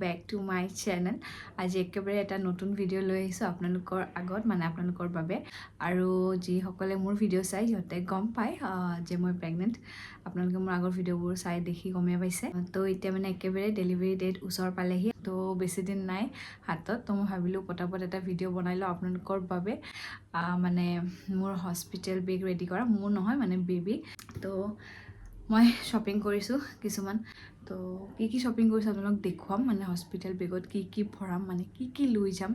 Back to my channel. আজি একেবাৰে এটা নতুন ভিডিঅ' লৈ আহিছোঁ আপোনালোকৰ আগত, মানে আপোনালোকৰ বাবে। আৰু যিসকলে মোৰ ভিডিঅ' চাই সিহঁতে গম পায় যে মই প্ৰেগনেণ্ট। আপোনালোকে মোৰ আগৰ ভিডিঅ'বোৰ চাই দেখি গমেই পাইছে। তো এতিয়া মানে একেবাৰে ডেলিভাৰী ডেট ওচৰ পালেহি, তো বেছি দিন নাই হাতত। তো মই ভাবিলোঁ পটাপট এটা ভিডিঅ' বনাই লওঁ আপোনালোকৰ বাবে। মানে মোৰ হস্পিটেল বেগ ৰেডি কৰা, মোৰ নহয় মানে বেবী। তো মই শ্বপিং কৰিছোঁ কিছুমান। তো কি শ্বপিং কৰিছোঁ আপোনালোক দেখুৱাম, মানে হস্পিটেল বেগত কি ভৰাম, মানে কি লৈ যাম।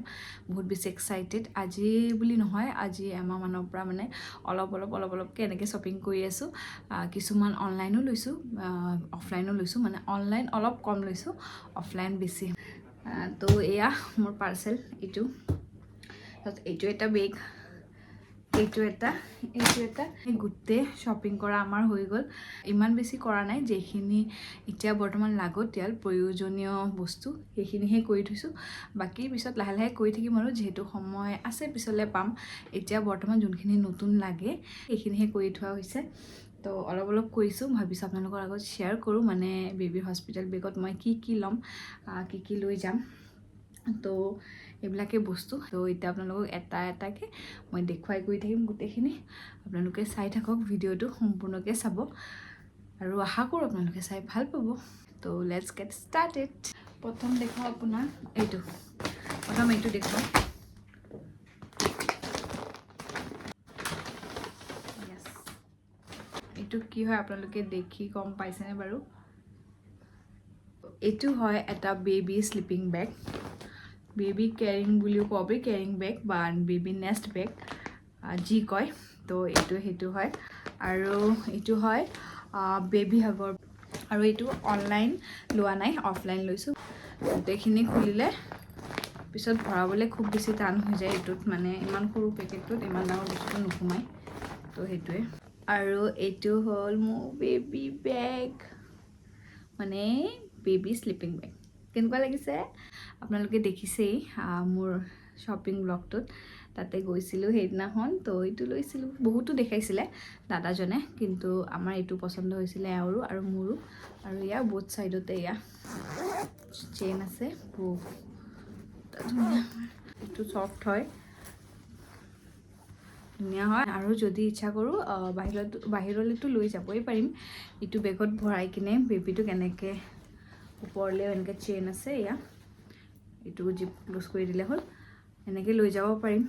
বহুত বেছি এক্সাইটেড। আজি বুলি নহয়, আজি এমাহমানৰ পৰা মানে অলপকৈ এনেকৈ শ্বপিং কৰি আছোঁ। কিছুমান অনলাইনো লৈছোঁ, অফলাইনো লৈছোঁ। মানে অনলাইন অলপ কম লৈছোঁ, অফলাইন বেছি। তো এয়া মোৰ পাৰ্চেল। এইটো এটা বেগ, এইটো এটা গোটেই শ্বপিং কৰা আমাৰ হৈ গ'ল। ইমান বেছি কৰা নাই, যিখিনি এতিয়া বৰ্তমান লাগতিয়াল প্ৰয়োজনীয় বস্তু সেইখিনিহে কৰি থৈছোঁ। বাকী পিছত লাহে লাহে কৰি থাকিম আৰু, যিহেতু সময় আছে পিছলৈ পাম। এতিয়া বৰ্তমান যোনখিনি নতুন লাগে সেইখিনিহে কৰি থোৱা হৈছে। তো অলপ কৰিছোঁ, ভাবিছোঁ আপোনালোকৰ আগত শ্বেয়াৰ কৰোঁ, মানে বেবীৰ হস্পিটেল বেগত মই কি ল'ম, কি লৈ যাম। তো এইবিলাকেই বস্তু। তো এতিয়া আপোনালোকক এটাকৈ মই দেখুৱাই গৈ থাকিম গোটেইখিনি। আপোনালোকে চাই থাকক, ভিডিঅ'টো সম্পূৰ্ণকৈ চাব আৰু আশা কৰোঁ আপোনালোকে চাই ভাল পাব। তো লেটছ গেট ষ্টাৰ্টেড। প্ৰথম দেখুৱাওঁ আপোনাক এইটো দেখুৱাওঁ। এইটো কি হয় আপোনালোকে দেখি গম পাইছেনে বাৰু? এইটো হয় এটা বেবী স্লিপিং বেগ, বেবী কেৰিং বুলিও ক'ব পাৰি, কেৰিং বেগ বা বেবী নেষ্ট বেগ যি কয়। তো সেইটো হয়। আৰু এইটো হয় বেবী হাগৰ। আৰু এইটো অনলাইন লোৱা নাই, অফলাইন লৈছোঁ। গোটেইখিনি খুলিলে পিছত ভৰাবলৈ খুব বেছি টান হৈ যায়। এইটোত মানে ইমান সৰু পেকেটটোত ইমান ডাঙৰ বস্তুটো নোসোমায়। তো সেইটোৱে। আৰু এইটো হ'ল মোৰ বেবী বেগ, মানে বেবী স্লিপিং বেগ। কেনেকুৱা লাগিছে আপোনালোকে দেখিছেই মোৰ শ্বপিং ব্লগটোত, তাতে গৈছিলোঁ সেইদিনাখন। তো এইটো লৈছিলোঁ, বহুতো দেখাইছিলে দাদাজনে, কিন্তু আমাৰ এইটো পচন্দ হৈছিলে এওঁৰো আৰু মোৰো। আৰু ইয়াৰ বোথ ছাইডতে এয়া চেইন আছে, ধুনীয়া। এইটো চফ্ট হয়, ধুনীয়া হয়। আৰু যদি ইচ্ছা কৰোঁ বাহিৰলৈতো লৈ যাবই পাৰিম। এইটো বেগত ভৰাই কিনে বেবীটোক এনেকৈ ওপৰলৈও এনেকৈ চেইন আছে, এয়া এইটো জিপ ক্লোজ কৰি দিলে হ'ল, এনেকৈ লৈ যাব পাৰিম।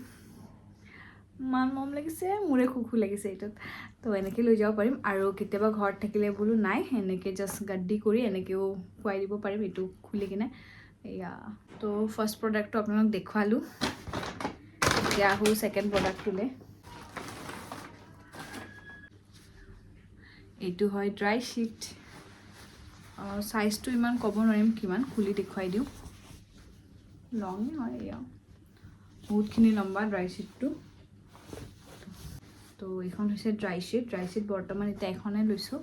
ইমান মৰম লাগিছে, মোৰে খুশু লাগিছে এইটোত। তো এনেকৈ লৈ যাব পাৰিম। আৰু কেতিয়াবা ঘৰত থাকিলে বোলো নাই, এনেকৈ জাষ্ট গাদ্দি কৰি এনেকৈও খুৱাই দিব পাৰিম, এইটো খুলি কিনে। এয়া তো ফাৰ্ষ্ট প্ৰডাক্টটো আপোনালোক দেখুৱালোঁ। এতিয়া আহোঁ ছেকেণ্ড প্ৰডাক্টটোলৈ। এইটো হয় ড্ৰাই শ্বিট। চাইজটো ইমান ক'ব নোৱাৰিম কিমান, খুলি দেখুৱাই দিওঁ। লঙে হয়, এয়া বহুতখিনি লম্বা ড্ৰাই শ্বিটটো। তো এইখন হৈছে ড্ৰাই শ্বিট বৰ্তমান এতিয়া এখনে লৈছোঁ,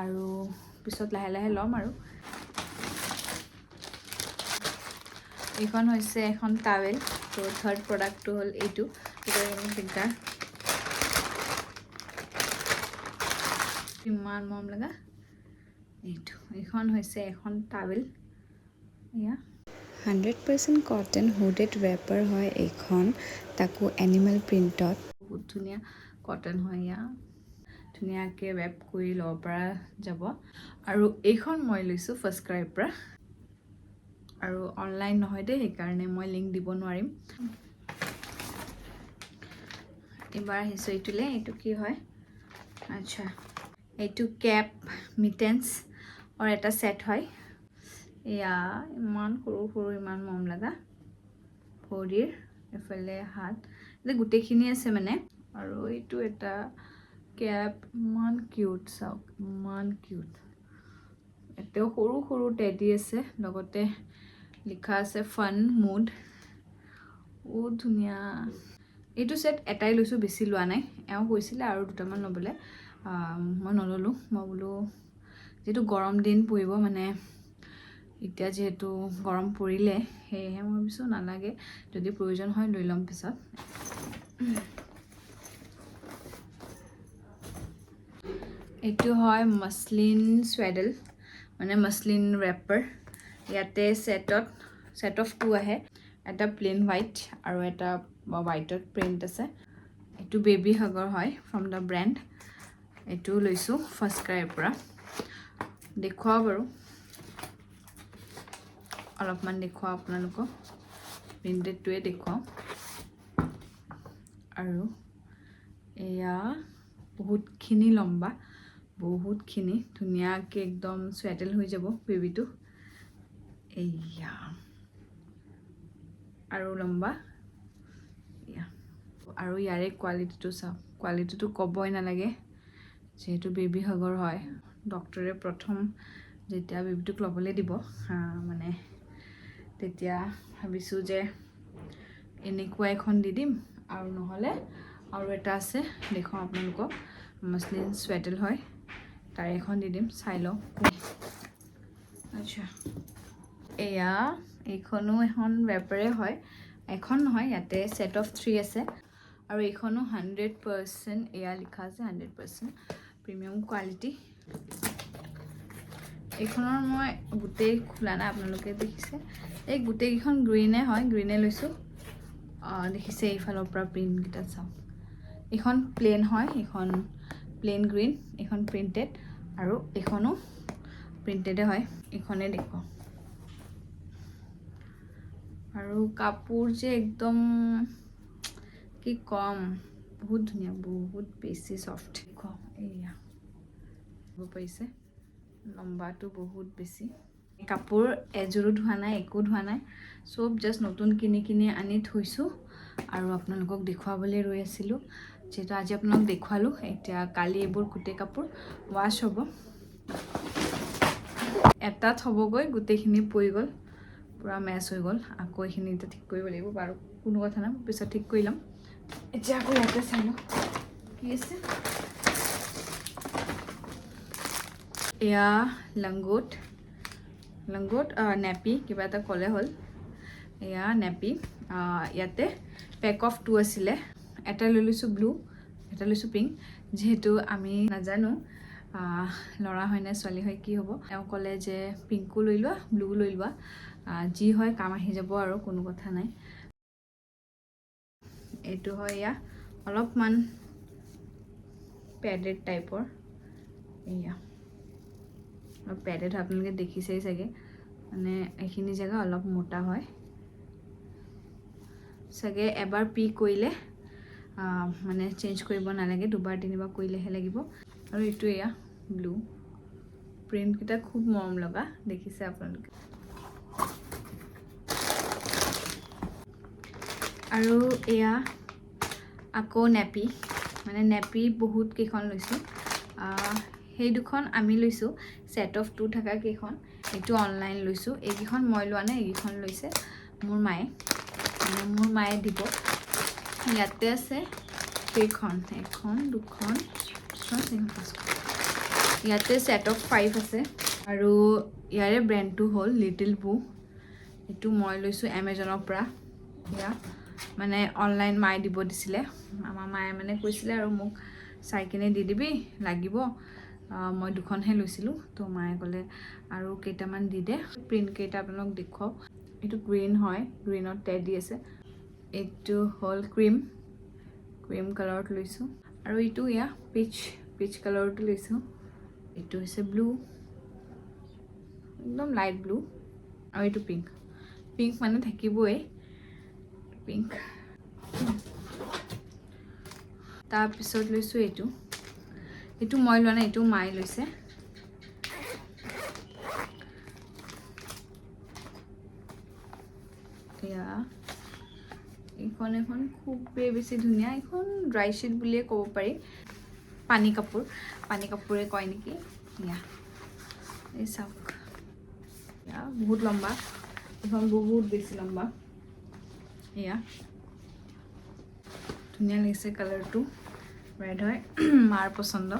আৰু পিছত লাহে লাহে ল'ম। আৰু এইখন হৈছে এখন টাৱেল। তো থাৰ্ড প্ৰডাক্টটো হ'ল এইটো, দিগদাৰ, ইমান মৰম লগা এইটো। এইখন হৈছে এখন টাৱেল, এয়া 100% কটন হুডেড ৰেপাৰ হয় এইখন, তাকো এনিমেল প্ৰিণ্টত। বহুত ধুনীয়া কটন হয়, এয়া ধুনীয়াকৈ ৰেপ কৰি ল'ব পৰা যাব। আৰু এইখন মই লৈছোঁ ফাৰ্ষ্ট ক্ৰাইৰ পৰা, আৰু অনলাইন নহয় দেই, সেইকাৰণে মই লিংক দিব নোৱাৰিম। এইবাৰ আহিছোঁ এইটোলৈ। এইটো কি হয়, আচ্ছা, এইটো কেপ মিটেন্সৰ এটা ছেট হয়। এয়া ইমান সৰু ইমান মৰম লগা, ভৰিৰ এফালে হাত, এতিয়া গোটেইখিনি আছে মানে। আৰু এইটো এটা কেপ, ইমান কিউট, চাওক ইমান কিউট। এতিয়াও সৰু টেডি আছে, লগতে লিখা আছে ফান মুড, বহুত ধুনীয়া। এইটো ছেট এটাই লৈছোঁ, বেছি লোৱা নাই। এওঁ কৈছিলে আৰু দুটামান ল'বলৈ, মই নল'লোঁ। মই বোলো যিহেতু গৰম দিন পৰিব, মানে এতিয়া যিহেতু গৰম পৰিলে, সেয়েহে মই ভাবিছোঁ নালাগে, যদি প্ৰয়োজন হয় লৈ ল'ম পিছত। এইটো হয় মসলিন চুৱেডেল, মানে মসলিন ৰেপাৰ। ইয়াতে সেট অফ 2 আহে এটা প্লেন হোৱাইট আৰু এটা হোৱাইটত প্ৰিণ্ট আছে এইটো বেবী হাগৰ হয় ফ্ৰম দ্য ব্ৰেণ্ড এইটো লৈছোঁ ফাৰ্ষ্ট ক্ৰাইৰ পৰা দেখুৱাও বাৰু অলপমান দেখুৱাও আপোনালোকক প্ৰিণ্টেডটোৱে দেখুৱাও আৰু এয়া বহুতখিনি লম্বা বহুতখিনি ধুনীয়াকৈ একদম চুৱেটেল হৈ যাব বেবীটো এয়া আৰু লম্বা এয়া আৰু ইয়াৰে কোৱালিটিটো চাওক কোৱালিটিটো ক'বই নালাগে যেহেতু বেবী হাগৰ হয় ডক্টৰে প্ৰথম যেতিয়া বেবীটোক ল'বলৈ দিব মানে তেতিয়া ভাবিছোঁ যে এনেকুৱা এখন দি দিম আৰু নহ'লে আৰু এটা আছে দেখুৱাওঁ আপোনালোকক মসলিন চুৱেটেল হয় তাৰে এখন দি দিম চাই লওঁ আচ্ছা এয়া এইখনো এখন ৰেপাৰে হয় এখন নহয় ইয়াতে সেট অফ 3 আছে আৰু এইখনো 100% এয়া লিখা আছে 100% প্ৰিমিয়াম কোৱালিটি এইখনৰ মই গোটেই খোলা নাই আপোনালোকে দেখিছে এই গোটেইকেইখন গ্ৰীনে হয় গ্ৰীনে লৈছোঁ দেখিছে এইফালৰ পৰা প্ৰিণ্টকেইটা চাওক এইখন প্লেন হয় এইখন প্লেন গ্ৰীন এইখন প্ৰিণ্টেড আৰু এইখনো প্ৰিণ্টেডে হয় এইখনে দেখুৱাওঁ আৰু কাপোৰ যে একদম কি কম বহুত ধুনীয়া বহুত বেছি সফ্ট দেখুৱাওঁ এয়া হ'ব পাৰিছে লম্বাটো বহুত বেছি কাপোৰ এযোৰো ধোৱা নাই একো ধোৱা নাই সব জাষ্ট নতুন কিনি আনি থৈছোঁ আৰু আপোনালোকক দেখুৱাবলৈ ৰৈ আছিলোঁ যেহেতু আজি আপোনালোক দেখুৱালোঁ এতিয়া কালি এইবোৰ গোটেই কাপোৰ ৱাছ হ'ব এটাত হ'বগৈ গোটেইখিনি পৰি গ'ল পুৰা মেছ হৈ গ'ল আকৌ এইখিনি এতিয়া ঠিক কৰিব লাগিব বাৰু কোনো কথা নাই পিছত ঠিক কৰি ল'ম এতিয়া আকৌ ইয়াতে চাই লওঁ কি আছে এয়া লংগোট নেপি কিবা এটা ক'লে হ'ল এয়া নেপি ইয়াতে পেক অফ 2 আছিলে এটা লৈ লৈছোঁ ব্লু এটা লৈছোঁ পিংক যেহেতু আমি নাজানো ল'ৰা হয় নে ছোৱালী হয় কি হ'ব তেওঁ ক'লে যে পিংকো লৈ লোৱা ব্লু লৈ লোৱা যি হয় কাম আহি যাব আৰু কোনো কথা নাই এইটো হয় এয়া অলপমান পেডেড টাইপৰ এয়া অলপ পেডেড হয় আপোনালোকে দেখিছেই চাগে মানে এইখিনি জেগা অলপ মোটা হয় চাগে এবাৰ পি কৰিলে মানে চেঞ্জ কৰিব নালাগে দুবাৰ তিনিবাৰ কৰিলেহে লাগিব আৰু এইটো এয়া ব্লু প্ৰিণ্টকেইটা খুব মৰম লগা দেখিছে আপোনালোকে আৰু এয়া আকৌ নেপি মানে নেপি বহুত কেইখন লৈছোঁ সেই দুখন আমি লৈছোঁ সেট অফ 2 থকা কেইখন এইটো অনলাইন লৈছোঁ এইকেইখন মই লোৱা নাই এইকেইখন লৈছে মোৰ মায়ে দিব ইয়াতে আছে কেইখন এখন দুখন ইয়াতে সেট অফ 5 আছে আৰু ইয়াৰে ব্ৰেণ্ডটো হ'ল লিটিল বু এইটো মই লৈছোঁ এমেজনৰ পৰা এয়া মানে অনলাইন মায়ে দিব দিছিলে আমাৰ মায়ে মানে কৈছিলে আৰু মোক চাই কিনে দি দিবি লাগিব মই দুখনহে লৈছিলোঁ তো মায়ে ক'লে আৰু কেইটামান দি দে প্ৰিণ্ট কেইটা আপোনালোক দেখুৱাওক এইটো গ্ৰীণ হয় গ্ৰীণত টেডি আছে এইটো হ'ল ক্ৰীম কালাৰত লৈছোঁ আৰু এইটো এয়া পিচ কালাৰটো লৈছোঁ এইটো হৈছে ব্লু একদম লাইট ব্লু আৰু এইটো পিংক মানে থাকিবই পিংক তাৰপিছত লৈছোঁ এইটো মই লোৱা নাই এইটো মায়ে লৈছে এয়া এখন খুবেই বেছি ধুনীয়া এখন ড্ৰাই শ্বিট বুলিয়ে ক'ব পাৰি পানী কাপোৰে কয় নেকি এয়া এই চাওক এয়া বহুত লম্বা এখন বহুত বেছি লম্বা এয়া ধুনীয়া লাগিছে কালাৰটো ৰেড হয় মাৰ পচন্দ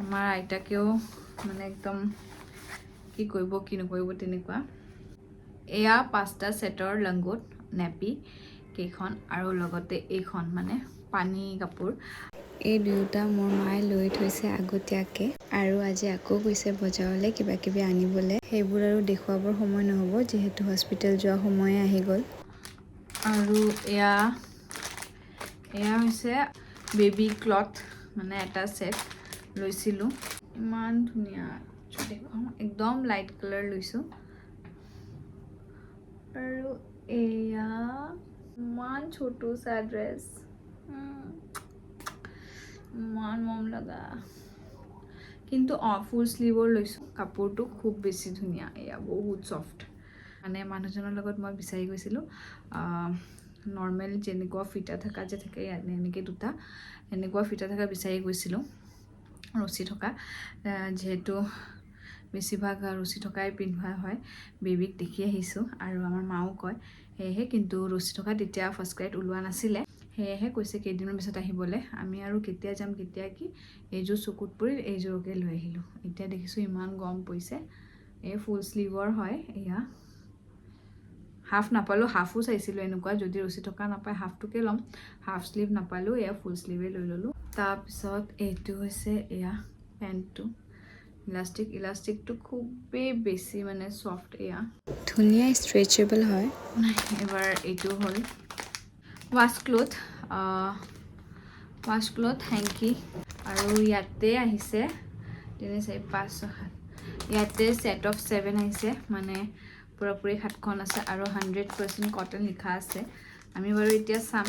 আমাৰ আইতাকেও মানে একদম কি কৰিব কি নকৰিব তেনেকুৱা এয়া 5টা সেটৰ লংগোট নেপি কেইখন আৰু লগতে এইখন মানে পানী কাপোৰ এই দুয়োটা মোৰ মায়ে লৈ থৈছে আগতীয়াকৈ আৰু আজি আকৌ গৈছে বজাৰলৈ কিবা কিবি আনিবলৈ। সেইবোৰ আৰু দেখুৱাবৰ সময় নহ'ব যিহেতু হস্পিটেল যোৱা সময়ে আহি গ'ল। আৰু এয়া হৈছে বেবী ক্লথ, মানে এটা ছেট লৈছিলোঁ। ইমান ধুনীয়া দেখুৱাম, একদম লাইট কালাৰ লৈছোঁ। আৰু এয়া ইমান ছোটো চা ড্ৰেছ, ইমান মৰম লগা। কিন্তু ফুল স্লিভৰ লৈছোঁ। কাপোৰটো খুব বেছি ধুনীয়া, এয়া বহুত ছফ্ট। মানে মানুহজনৰ লগত মই বিচাৰি গৈছিলোঁ নৰ্মেল যেনেকুৱা ফিটা থকা যে থাকে এনেকৈ দুটা এনেকুৱা ফিটা থকা বিচাৰি গৈছিলোঁ, ৰছী থকা। যিহেতু বেছিভাগ ৰছী থকাই পিন্ধোৱা হয়, বেবীক দেখি আহিছোঁ আৰু আমাৰ মাও কয় সেয়েহে। কিন্তু ৰছী থকা তেতিয়া ফাৰ্ষ্ট ক্ৰাইত ওলোৱা নাছিলে, সেয়েহে কৈছে কেইদিনৰ পিছত আহিবলৈ। আমি আৰু কেতিয়া যাম কেতিয়া কি, এইযোৰ চকুত পৰিল, এইযোৰকে লৈ আহিলোঁ। এতিয়া দেখিছোঁ ইমান গৰম পৰিছে। এই ফুল স্লিভৰ হয় এয়া। হাফ নাপালোঁ, হাফো চাইছিলোঁ এনেকুৱা, যদি ৰছী থকা নাপায় হাফটোকে ল'ম। হাফ স্লিভ নাপালোঁ, এয়া ফুল স্লিভে লৈ ল'লোঁ। তাৰপিছত এইটো হৈছে এয়া পেণ্টটো, ইলাষ্টিকটো খুবেই বেছি মানে ছফ্ট। এয়া ধুনীয়া ষ্ট্ৰেচেবল হয়। এবাৰ এইটো হ'ল ৱাছ ক্লথ হেংকি। আৰু ইয়াতে আহিছে 3, 4, 5, 6, 7, ইয়াতে ছেট অফ 7 আহিছে, মানে পুৰাপুৰি 7খন আছে আৰু 100% কটন লিখা আছে। আমি বাৰু এতিয়া চাম,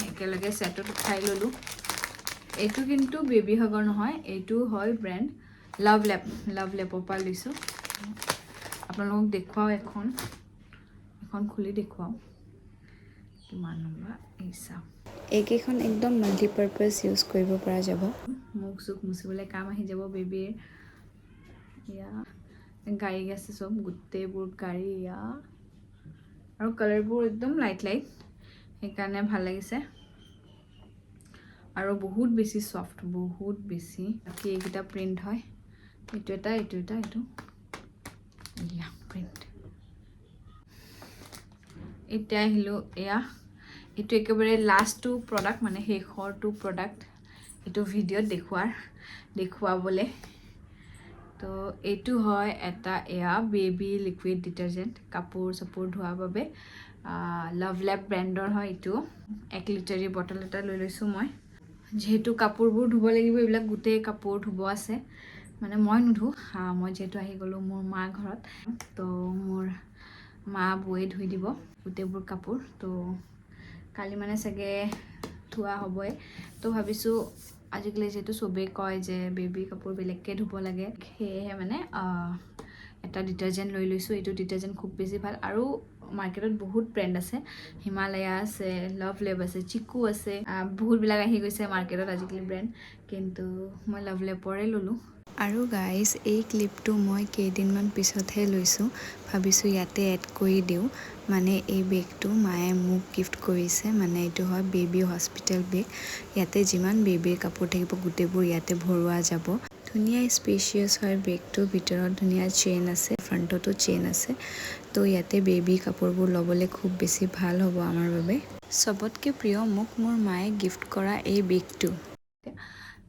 একেলগে ছেটত উঠাই ল'লোঁ। এইটো কিন্তু বেবী হাগৰ নহয়, এইটো হয় ব্ৰেণ্ড লাভ লেপৰ পৰা লৈছোঁ। আপোনালোকক দেখুৱাওঁ, এখন খুলি দেখুৱাওঁ কিমান লম্বা। এই চাওক, এইকেইখন একদম মাল্টিপাৰ্পাছ ইউজ কৰিব পৰা যাব। মুখ চুখ মুচিবলৈ কাম আহি যাব বেবীৰ। এয়া গাড়ী আছে, চব গোটেইবোৰ গাড়ী। এয়া আৰু কালাৰবোৰ একদম লাইট সেইকাৰণে ভাল লাগিছে। আৰু বহুত বেছি ছফ্ট, বহুত বেছি। বাকী এইকেইটা প্ৰিণ্ট হয়, এইটো এটা প্ৰিণ্ট। এতিয়া আহিলোঁ এয়া, এইটো একেবাৰে লাষ্টটো প্ৰডাক্ট, মানে শেষৰটো প্ৰডাক্ট। এইটো ভিডিঅ'ত দেখুৱাবলৈ। তো এইটো হয় এটা এয়া বেবী লিকুইড ডিটাৰজেণ্ট, কাপোৰ চাপোৰ ধোৱাৰ বাবে। লাভ লেপ ব্ৰেণ্ডৰ হয় এইটো। 1 লিটাৰী বটল এটা লৈ লৈছোঁ মই, যিহেতু কাপোৰবোৰ ধুব লাগিব। এইবিলাক গোটেই কাপোৰ ধুব আছে, মানে মই নুধো। মই যিহেতু আহি গ'লোঁ মোৰ মাৰ ঘৰত, তো মোৰ মা বৌয়ে ধুই দিব গোটেইবোৰ কাপোৰ। তো কালি মানে চাগে ধোৱা হ'বই। তো ভাবিছোঁ আজিকালি যিহেতু চবেই কয় যে বেবী কাপোৰ বেলেগকৈ ধুব লাগে, সেয়েহে মানে এটা ডিটাৰজেণ্ট লৈ লৈছোঁ। এইটো ডিটাৰজেণ্ট খুব বেছি ভাল। আৰু মাৰ্কেটত বহুত ব্ৰেণ্ড আছে, হিমালয়া আছে, লাভ লেপ আছে, চিকু আছে, বহুতবিলাক আহি গৈছে মাৰ্কেটত আজিকালি ব্ৰেণ্ড, কিন্তু মই লাভ লেপৰে ল'লোঁ। আৰু গাইজ, এই ক্লিপটো মই কেইদিনমান পিছতহে লৈছোঁ, ভাবিছোঁ ইয়াতে এড কৰি দিওঁ। মানে এই বেগটো মায়ে মোক গিফ্ট কৰিছে, মানে এইটো হয় বেবী হস্পিটেল বেগ। ইয়াতে যিমান বেবীৰ কাপোৰ থাকিব গোটেইবোৰ ইয়াতে ভৰোৱা যাব। ধুনীয়া স্পেচিয়াছ হয় বেগটো, ভিতৰত ধুনীয়া চেইন আছে, ফ্ৰণ্টতো চেইন আছে। তো ইয়াতে বেবী কাপোৰবোৰ ল'বলৈ খুব বেছি ভাল হ'ব আমাৰ বাবে। চবতকৈ প্ৰিয় মোক মোৰ মায়ে গিফ্ট কৰা এই বেগটো।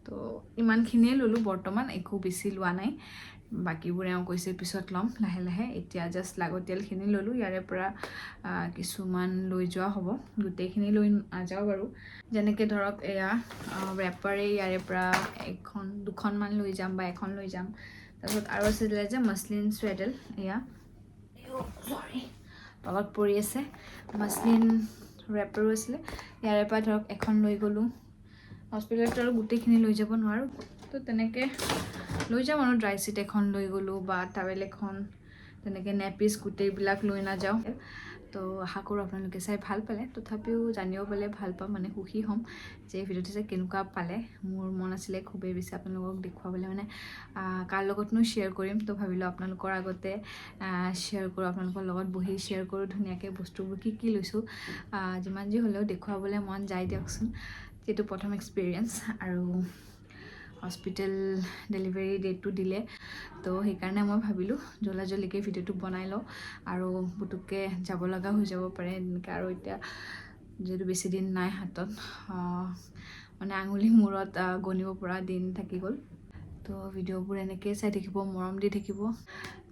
তো ইমানখিনিয়ে ল'লোঁ বৰ্তমান, একো বেছি লোৱা নাই। বাকীবোৰ এওঁ কৈছে পিছত ল'ম লাহে লাহে। এতিয়া জাষ্ট লাগতিয়ালখিনি ল'লোঁ। ইয়াৰে পৰা কিছুমান লৈ যোৱা হ'ব, গোটেইখিনি লৈ নাযাওঁ বাৰু। যেনেকৈ ধৰক এয়া ৰেপাৰে, ইয়াৰে পৰা 2খনমান লৈ যাম বা 1খন লৈ যাম। তাৰপিছত আৰু আছিলে যে মাছলিন চুৱেডেল, এয়া তলত পৰি আছে, মাছলিন ৰেপাৰো আছিলে। ইয়াৰে পৰা ধৰক 1খন লৈ গ'লোঁ। হস্পিটেলতো আৰু গোটেইখিনি লৈ যাব নোৱাৰোঁ, তো তেনেকৈ লৈ যাম আৰু। ড্ৰাই চিট 1খন লৈ গ'লোঁ, বা টাৱেল 1খন, তেনেকৈ নেপিচ গোটেইবিলাক লৈ নাযাওঁ। তো আশা কৰোঁ আপোনালোকে চাই ভাল পালে, তথাপিও জানিব পালে ভাল পাম, মানে সুখী হ'ম যে ভিডিঅ'টো যে কেনেকুৱা পালে। মোৰ মন আছিলে খুবেই বেছি আপোনালোকক দেখুৱাবলৈ, মানে কাৰ লগতনো শ্বেয়াৰ কৰিম। তো ভাবিলোঁ আপোনালোকৰ আগতে শ্বেয়াৰ কৰোঁ, আপোনালোকৰ লগত বহি শ্বেয়াৰ কৰোঁ ধুনীয়াকৈ বস্তুবোৰ কি লৈছোঁ। যিমান যি হ'লেও দেখুৱাবলৈ মন যায় দিয়কচোন, যিহেতু প্ৰথম এক্সপিৰিয়েঞ্চ। আৰু হস্পিটেল ডেলিভাৰী ডেটটো দিলে, তো সেইকাৰণে মই ভাবিলোঁ জল্দিকৈ ভিডিঅ'টো বনাই লওঁ, আৰু পুতুককৈ যাব লগা হৈ যাব পাৰে এনেকৈ। আৰু এতিয়া যিহেতু বেছি দিন নাই হাতত, মানে আঙুলি মূৰত গণিব পৰা দিন থাকি গ'ল। তো ভিডিঅ'বোৰ এনেকৈ চাই থাকিব, মৰম দি থাকিব।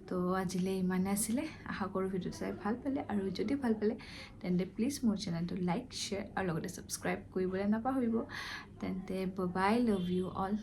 তো আজিলৈ ইমানে আছিলে। আশা কৰোঁ ভিডিঅ'টো চাই ভাল পালে, আৰু যদি ভাল পালে তেন্তে প্লিজ মোৰ চেনেলটো লাইক, শ্বেয়াৰ আৰু লগতে ছাবস্ক্ৰাইব কৰিবলৈ নাপাহৰিব। তেন্তে বাই, লাভ ইউ অল।